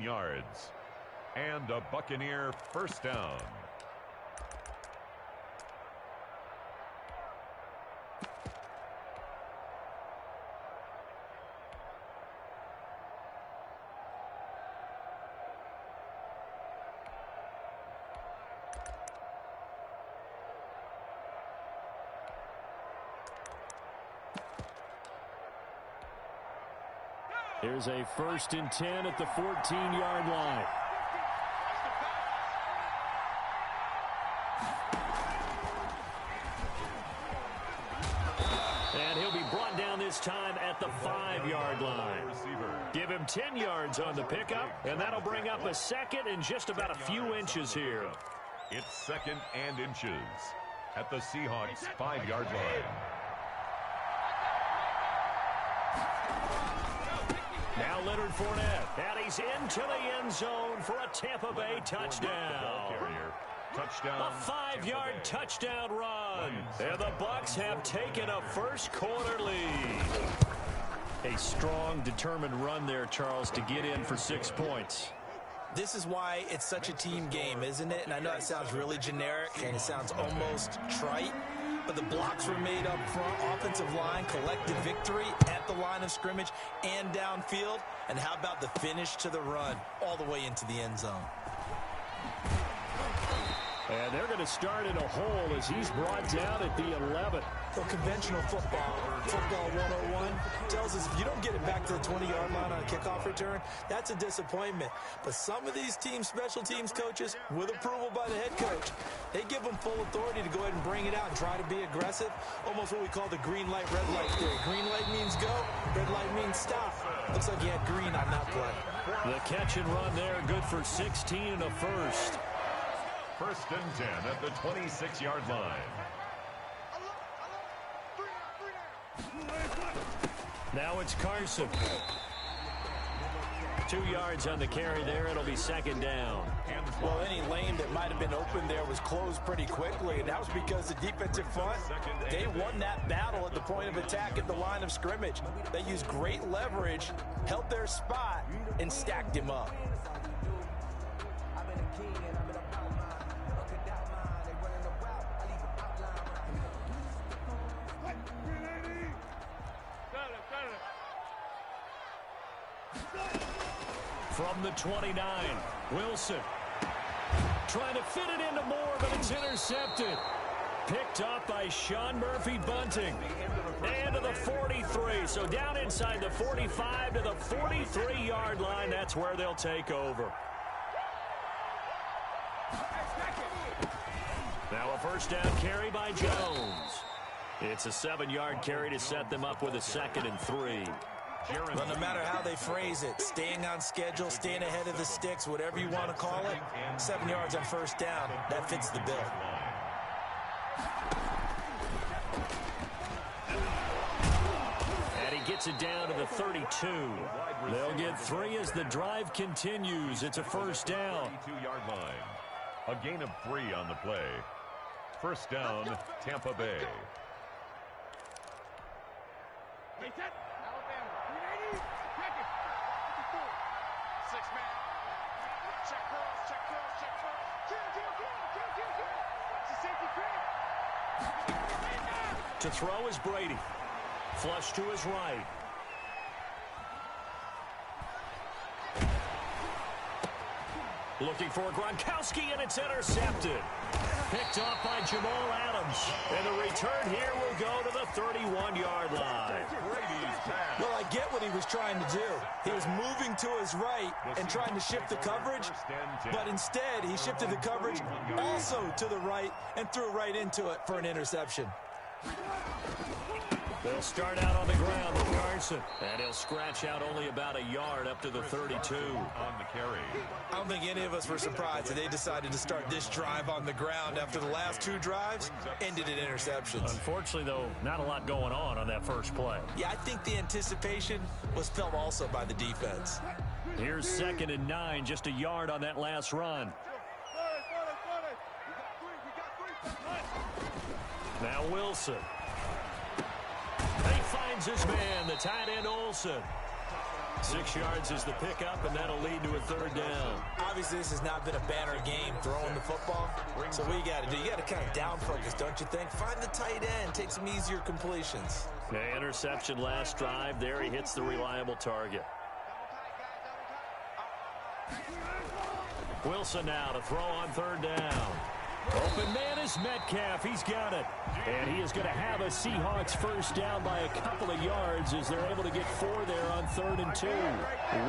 yards. And a Buccaneer first down. Here's a 1st and 10 at the 14-yard line. And he'll be brought down this time at the 5-yard line. Give him 10 yards on the pickup, and that'll bring up a 2nd and just about a few inches here. It's 2nd and inches at the Seahawks' 5-yard line. Now Leonard Fournette, and he's into the end zone for a Tampa Bay touchdown. Touchdown. A 5-yard touchdown run. And the Bucs have taken a first-quarter lead. A strong, determined run there, Charles, to get in for 6 points. This is why it's such a team game, isn't it? And I know it sounds really generic, and it sounds almost trite. But the blocks were made up front, offensive line, collected victory at the line of scrimmage and downfield. And how about the finish to the run all the way into the end zone? And they're going to start in a hole as he's brought down at the 11. So conventional football 101, tells us if you don't get it back to the 20-yard line on a kickoff return, that's a disappointment. But some of these special teams coaches, with approval by the head coach, they give them full authority to go ahead and bring it out and try to be aggressive, almost what we call the green light, red light theory. Green light means go, red light means stop. Looks like he had green on that play. The catch and run there, good for 16 and a first. 1st and 10 at the 26-yard line. Now it's Carson. 2 yards on the carry there. It'll be 2nd down. Well, any lane that might have been open there was closed pretty quickly, and that was because the defensive front, they won that battle at the point of attack at the line of scrimmage. They used great leverage, held their spot, and stacked him up. From the 29, Wilson trying to fit it into Moore, but it's intercepted. Picked up by Sean Murphy-Bunting. And to the 43. So down inside the 45 to the 43-yard line. That's where they'll take over. Now a first down carry by Jones. It's a 7-yard carry to set them up with a 2nd and 3. Well, no matter how they phrase it, staying on schedule, staying ahead of the sticks, whatever you want to call it, 7 yards on first down, that fits the bill. And he gets it down to the 32. They'll get 3 as the drive continues. It's a first down. 32-yard line. A gain of 3 on the play. First down, Tampa Bay. To throw is Brady. Flush to his right. Looking for Gronkowski, and it's intercepted. Picked off by Jamal Adams. And the return here will go to the 31-yard line. Well, I get what he was trying to do. He was moving to his right and trying to shift the coverage, but instead he shifted the coverage also to the right and threw right into it for an interception. They'll start out on the ground with Carson. And he'll scratch out only about a yard up to the 32. On the carry. I don't think any of us were surprised that they decided to start this drive on the ground after the last 2 drives ended in interceptions. Unfortunately, though, not a lot going on that first play. Yeah, I think the anticipation was felt also by the defense. Here's 2nd and 9, just a yard on that last run. Now Wilson. He finds his man, the tight end Olsen. 6 yards is the pickup, and that'll lead to a third down. Obviously, this has not been a banner game throwing the football. So what you got to do, you got to kind of down focus, don't you think? Find the tight end, take some easier completions. Okay, interception last drive. There he hits the reliable target. Wilson now to throw on third down. Open man is Metcalf. He's got it. And he is going to have a Seahawks first down by a couple of yards as they're able to get 4 there on 3rd and 2.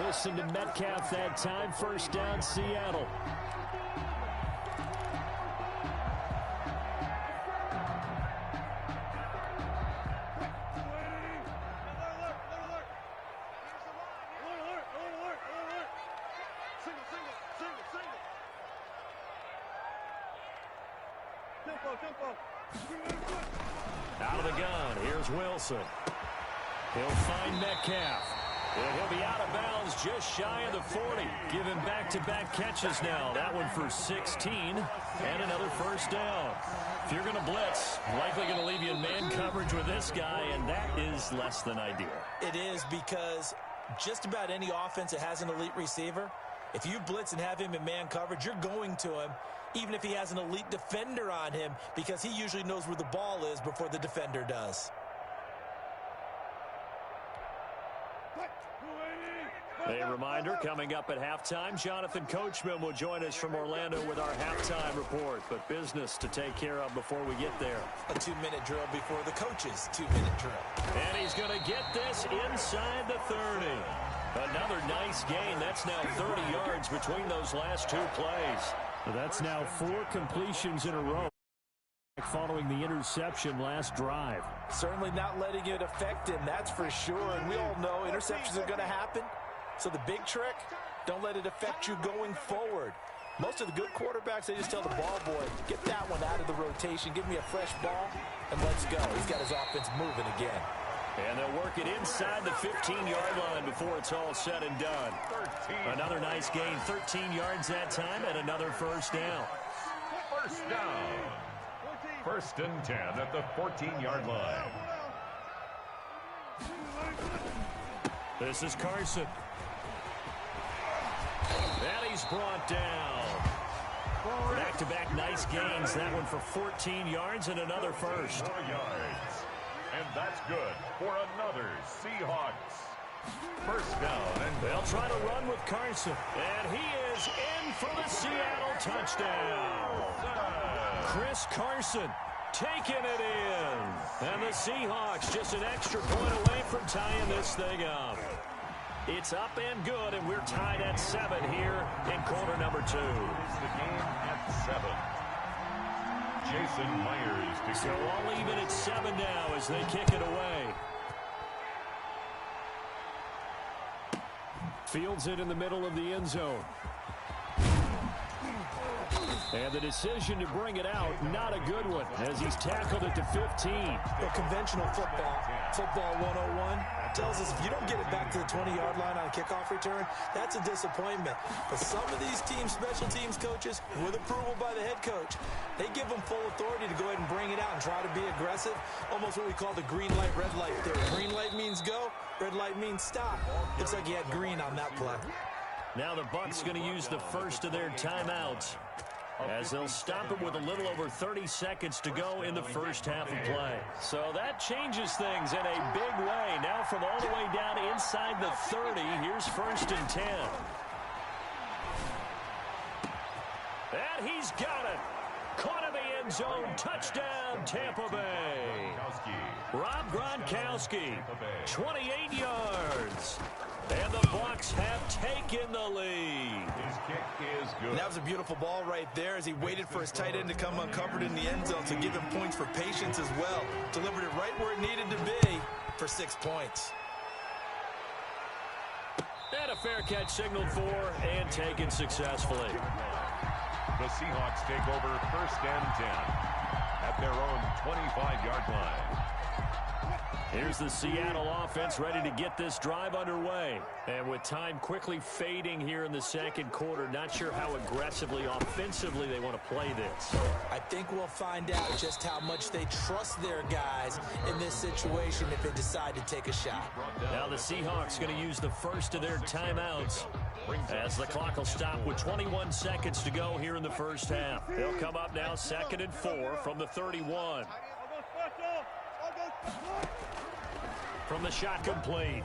Wilson to Metcalf that time. First down, Seattle. Out of the gun, here's Wilson. He'll find Metcalf. And he'll be out of bounds just shy of the 40. Give him back-to-back catches now. That one for 16 and another first down. If you're going to blitz, likely going to leave you in man coverage with this guy, and that is less than ideal. It is, because just about any offense that has an elite receiver, if you blitz and have him in man coverage, you're going to him, even if he has an elite defender on him, because he usually knows where the ball is before the defender does. A reminder, coming up at halftime, Jonathan Coachman will join us from Orlando with our halftime report. But business to take care of before we get there. A 2-minute drill before the coach's 2-minute drill. And he's going to get this inside the 30. Another nice gain. That's now 30 yards between those last 2 plays. So that's now 4 completions in a row following the interception last drive. Certainly not letting it affect him, that's for sure. And we all know interceptions are going to happen. So the big trick, don't let it affect you going forward. Most of the good quarterbacks, they just tell the ball boy, get that one out of the rotation, give me a fresh ball, and let's go. He's got his offense moving again. And they'll work it inside the 15-yard line before it's all said and done. Another nice gain, 13 yards that time, and another first down. First down. 1st and 10 at the 14-yard line. This is Carson. And he's brought down. Back-to-back nice gains. That one for 14 yards and another first. 4 yards. And that's good for another Seahawks. First down. And they'll try to run with Carson. And he is in for the Seattle touchdown. Chris Carson taking it in. And the Seahawks just an extra point away from tying this thing up. It's up and good, and we're tied at 7 here in quarter number 2. It's the game at 7. Jason Myers. So all even at 7 now as they kick it away. Fields it in the middle of the end zone. And the decision to bring it out, not a good one, as he's tackled it to 15. The conventional football 101, tells us if you don't get it back to the 20-yard line on a kickoff return, that's a disappointment. But some of these special teams coaches, with approval by the head coach, they give them full authority to go ahead and bring it out and try to be aggressive, almost what we call the green light, red light theory. Green light means go, red light means stop. Looks like he had green on that play. Now the Bucs going to use the first of their timeouts, as they'll stop it with a little over 30 seconds to go in the first half of play. So that changes things in a big way. Now from all the way down inside the 30, here's 1st and 10. And he's got it. Caught in the end zone. Touchdown, Tampa Bay. Rob Gronkowski, 28 yards. And the Bucs have taken the lead. His kick is good. And that was a beautiful ball right there as he waited for his tight end to come uncovered in the end zone to give him points for patience as well. Delivered it right where it needed to be for 6 points. And a fair catch signaled for and taken successfully. The Seahawks take over 1st and 10 at their own 25-yard line. Here's the Seattle offense ready to get this drive underway. And with time quickly fading here in the second quarter, not sure how aggressively, offensively they want to play this. I think we'll find out just how much they trust their guys in this situation if they decide to take a shot. Now the Seahawks going to use the first of their timeouts as the clock will stop with 21 seconds to go here in the first half. They'll come up now 2nd and 4 from the 31. From the shotgun plane.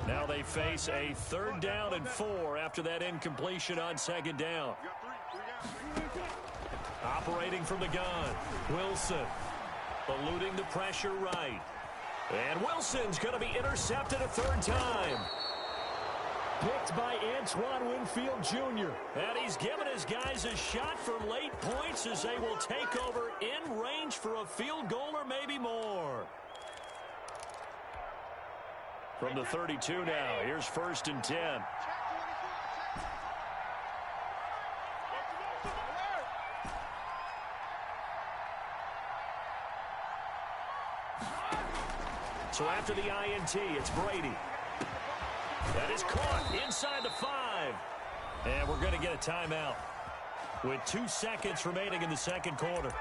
Now they face a 3rd down and 4 after that incompletion on 2nd down. Operating from the gun, Wilson. Eluding the pressure right. And Wilson's going to be intercepted a 3rd time. Picked by Antoine Winfield Jr. And he's given his guys a shot for late points as they will take over in range for a field goal or maybe more. From the 32 now, here's 1st and 10. So after the INT, it's Brady. That is caught inside the 5. And we're going to get a timeout with 2 seconds remaining in the second quarter.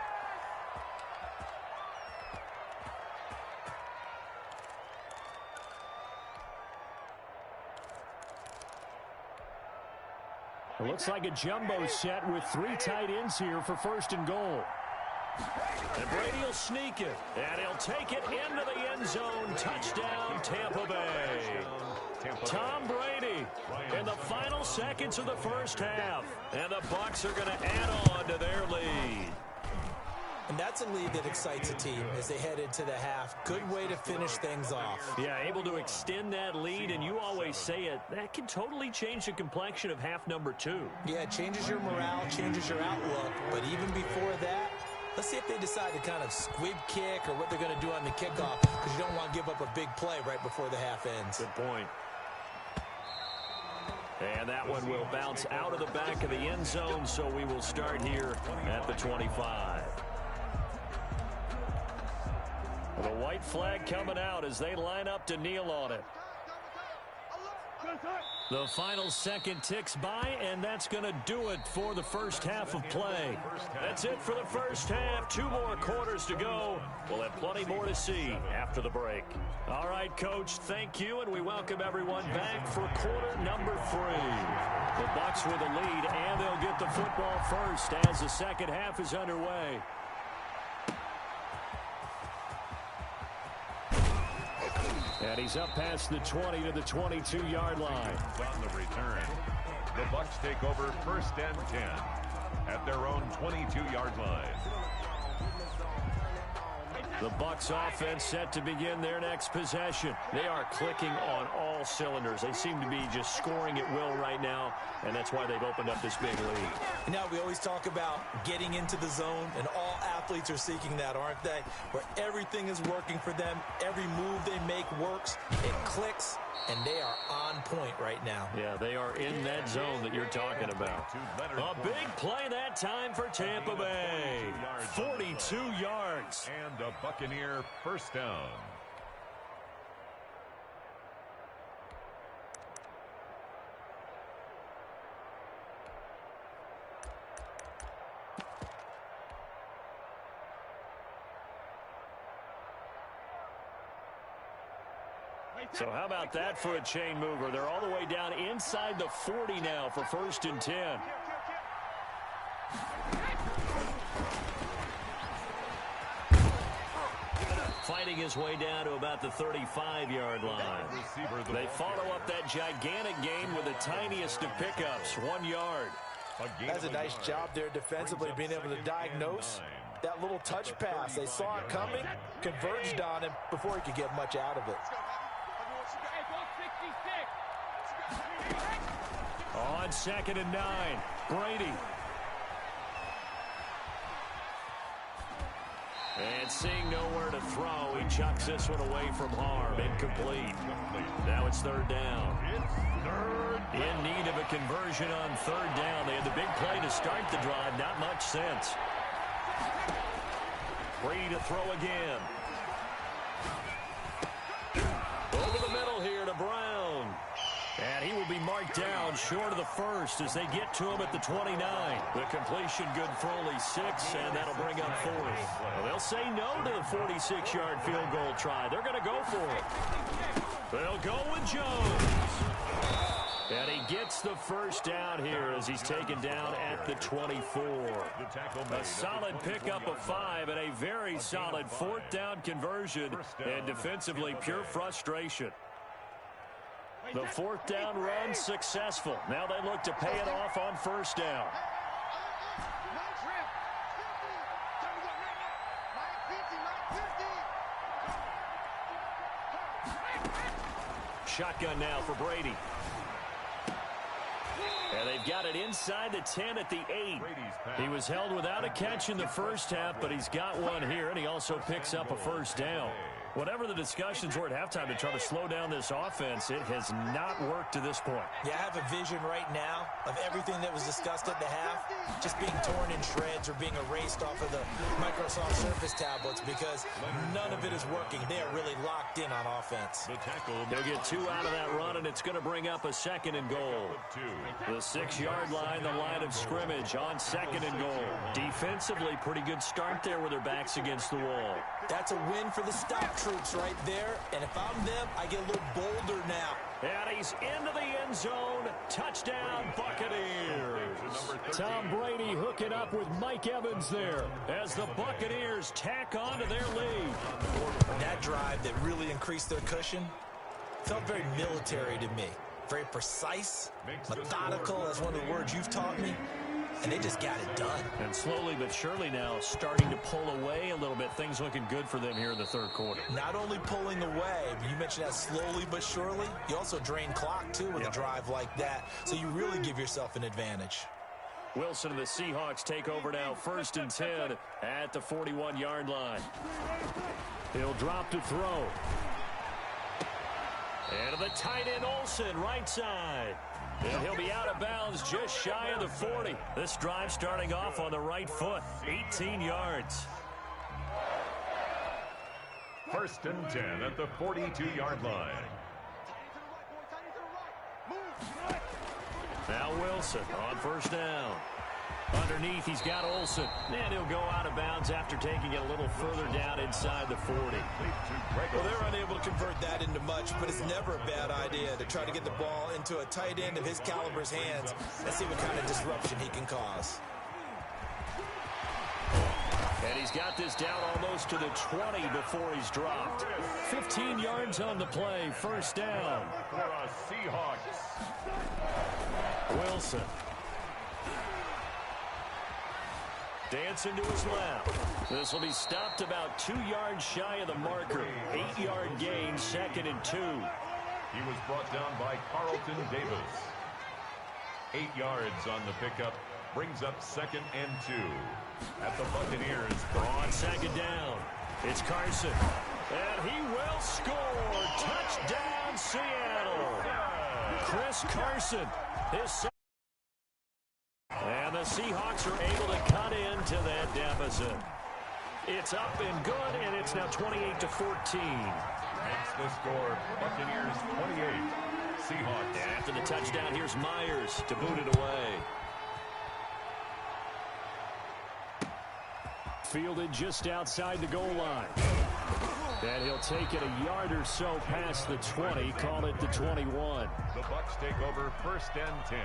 It looks like a jumbo set with 3 tight ends here for 1st and goal. And Brady will sneak it, and he'll take it into the end zone. Touchdown, Tampa Bay. Tom Brady in the final seconds of the first half. And the Bucs are going to add on to their lead. And that's a lead that excites a team as they head into the half. Good way to finish things off. Yeah, able to extend that lead, and you always say it, that can totally change the complexion of half number 2. Yeah, it changes your morale, changes your outlook. But even before that, let's see if they decide to kind of squib kick or what they're going to do on the kickoff, because you don't want to give up a big play right before the half ends. Good point. And that one will bounce out of the back of the end zone, so we will start here at the 25. The white flag coming out as they line up to kneel on it. The final second ticks by, and that's going to do it for the first half of play. That's it for the first half. 2 more quarters to go. We'll have plenty more to see after the break. All right, Coach, thank you, and we welcome everyone back for quarter number 3. The Bucs with a lead, and they'll get the football first as the second half is underway. And he's up past the 20 to the 22-yard line. On the return, the Bucs take over 1st and 10 at their own 22-yard line. The Bucs offense set to begin their next possession. They are clicking on all cylinders. They seem to be just scoring at will right now, and that's why they've opened up this big lead. Now, we always talk about getting into the zone, and all athletes are seeking that, aren't they? Where everything is working for them, every move they make works, it clicks, and they are on point right now. Yeah, they are in that zone that you're talking about. A big play that time for Tampa Bay. 42 yards. And a Buccaneer first down. So how about that for a chain mover? They're all the way down inside the 40 now for 1st and 10. Fighting his way down to about the 35-yard line. They follow up that gigantic gain with the tiniest of pickups, 1 yard. That's a nice job there defensively, being able to diagnose that little touch pass. They saw it coming, converged on him before he could get much out of it. On 2nd and 9, Brady. And seeing nowhere to throw, he chucks this one away from harm. Incomplete. Now it's third down. In need of a conversion on third down. They had the big play to start the drive. Not much sense. Brady to throw again. Over the middle here to Brown. And he will be marked down short of the first as they get to him at the 29. The completion good for only 6, and that'll bring up fourth. Well, they'll say no to the 46-yard field goal try. They're going to go for it. They'll go with Jones. And he gets the first down here as he's taken down at the 24. A solid pickup of 5 and a very solid fourth down conversion. And defensively, pure frustration. The fourth down run successful. Now they look to pay it off on first down. Shotgun now for Brady. And they've got it inside the 10 at the 8. He was held without a catch in the first half, but he's got one here, and he also picks up a first down. Whatever the discussions were at halftime to try to slow down this offense, it has not worked to this point. Yeah, I have a vision right now of everything that was discussed at the half just being torn in shreds or being erased off of the Microsoft Surface tablets because none of it is working. They are really locked in on offense. They'll get 2 out of that run, and it's going to bring up a second and goal. The 6-yard line, the line of scrimmage on second and goal. Defensively, pretty good start there with their backs against the wall. That's a win for the stop troops right there. And if I'm them, I get a little bolder now. And he's into the end zone. Touchdown, Buccaneers. Tom Brady hooking up with Mike Evans there as the Buccaneers tack on to their lead. That drive that really increased their cushion felt very military to me. Very precise, methodical, that's one of the words you've taught me. And they just got it done. And slowly but surely now starting to pull away a little bit. Things looking good for them here in the third quarter. Not only pulling away, but you mentioned that slowly but surely. You also drain clock, too, with a drive like that. So you really give yourself an advantage. Wilson and the Seahawks take over now, 1st and 10 at the 41-yard line. He'll drop to throw. And to the tight end, Olsen, right side. And he'll be out of bounds just shy of the 40. This drive starting off on the right foot, 18 yards. 1st and 10 at the 42-yard line. Now Wilson on first down. Underneath, he's got Olsen. And he'll go out of bounds after taking it a little further down inside the 40. Well, they're unable to convert that into much, but it's never a bad idea to try to get the ball into a tight end of his caliber's hands and see what kind of disruption he can cause. And he's got this down almost to the 20 before he's dropped. 15 yards on the play, first down. For a Seahawks. Wilson. Dancing to his left. This will be stopped about 2 yards shy of the marker. 8-yard gain, 2nd and 2. He was brought down by Carlton Davis. 8 yards on the pickup. Brings up 2nd and 2. At the Buccaneers. On 2nd down. It's Carson. And he will score. Touchdown, Seattle. Chris Carson. And the Seahawks are able to cut into that deficit. It's up and good, and it's now 28-14. Makes the score. Buccaneers 28. Seahawks. After the touchdown, here's Myers to boot it away. Fielded just outside the goal line. And he'll take it a yard or so past the 20, call it the 21. The Bucs take over 1st and 10.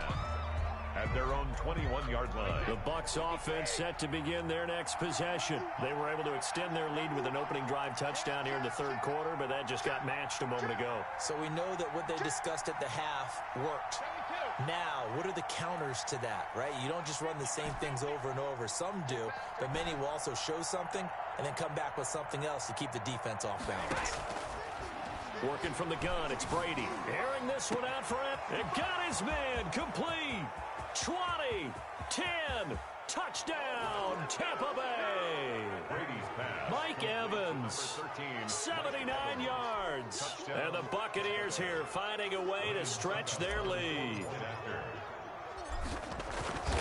At their own 21-yard line. The Bucs offense set to begin their next possession. They were able to extend their lead with an opening drive touchdown here in the third quarter, but that just got matched a moment ago. So we know that what they discussed at the half worked. Now, what are the counters to that, right? You don't just run the same things over and over. Some do, but many will also show something and then come back with something else to keep the defense off balance. Working from the gun, it's Brady. Airing this one out for it. And got his man complete. 20, 10, touchdown, Tampa Bay. Brady's pass. Mike Evans, 7 And the Buccaneers here finding a way to stretch their lead.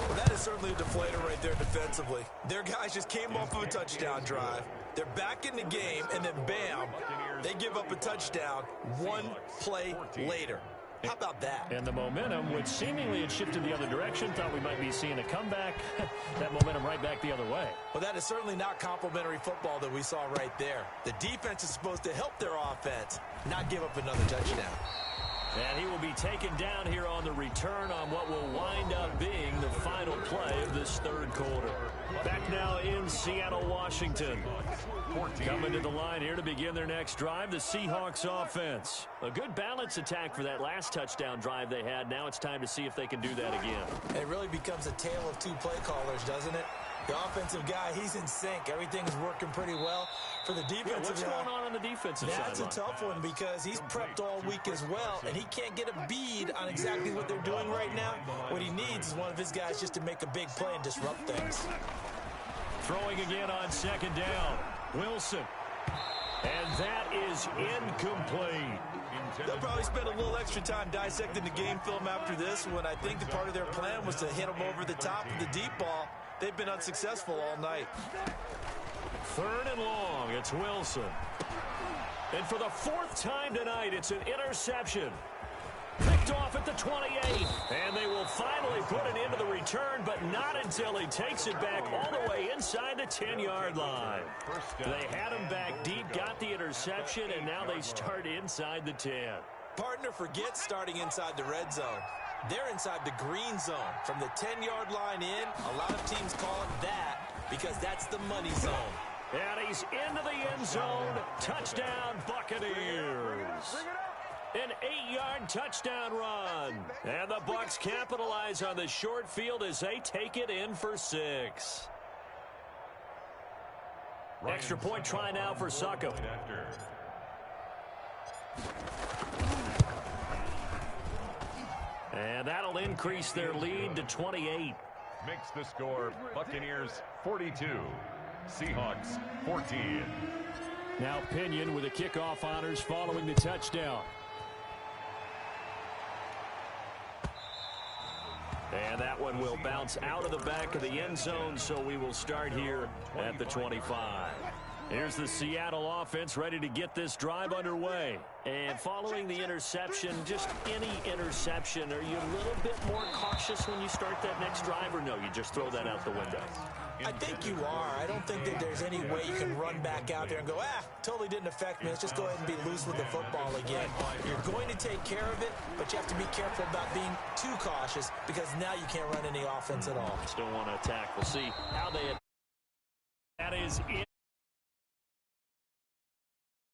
Well, that is certainly a deflator right there defensively. Their guys just came off of a touchdown drive. They're back in the game, and then bam, they give up a touchdown one play later. How about that? And the momentum, which seemingly had shifted the other direction, thought we might be seeing a comeback. That momentum right back the other way. Well, that is certainly not complimentary football that we saw right there. The defense is supposed to help their offense, not give up another touchdown. And he will be taken down here on the return on what will wind up being the final play of this third quarter. Back now in Seattle, Washington. Coming to the line here to begin their next drive, the Seahawks offense. A good balance attack for that last touchdown drive they had. Now it's time to see if they can do that again. It really becomes a tale of two play callers, doesn't it? The offensive guy, he's in sync. Everything's working pretty well. For the defensive what's going on the defensive side? That's a tough one because he's prepped all week as well, and he can't get a bead on exactly what they're doing right now. What he needs is one of his guys just to make a big play and disrupt things. Throwing again on second down. Wilson. And that is incomplete. They'll probably spend a little extra time dissecting the game film after this one. I think the part of their plan was to hit him over the top of the deep ball. They've been unsuccessful all night. Third and long, it's Wilson. And for the fourth time tonight, it's an interception. Picked off at the 28. And they will finally put an end to the return, but not until he takes it back all the way inside the 10-yard line. They had him back deep, got the interception, and now they start inside the 10. Partner, forget starting inside the red zone. They're inside the green zone. From the 10-yard line in, a lot of teams call it that because that's the money zone. And he's into the end zone. Touchdown, Buccaneers. An 8-yard touchdown run. And the Bucs capitalize on the short field as they take it in for 6. Extra point try now for Suckup. And that'll increase their lead to 28. Makes the score Buccaneers 42, Seahawks 14. Now Pinion with the kickoff honors following the touchdown. And that one will bounce out of the back of the end zone, so we will start here at the 25. Here's the Seattle offense ready to get this drive underway. And following the interception, just any interception, are you a little bit more cautious when you start that next drive, or no, you just throw that out the window? I think you are. I don't think that there's any way you can run back out there and go, totally didn't affect me. Let's just go ahead and be loose with the football again. You're going to take care of it, but you have to be careful about being too cautious because now you can't run any offense at all. Still want to attack. We'll see how they... That is it.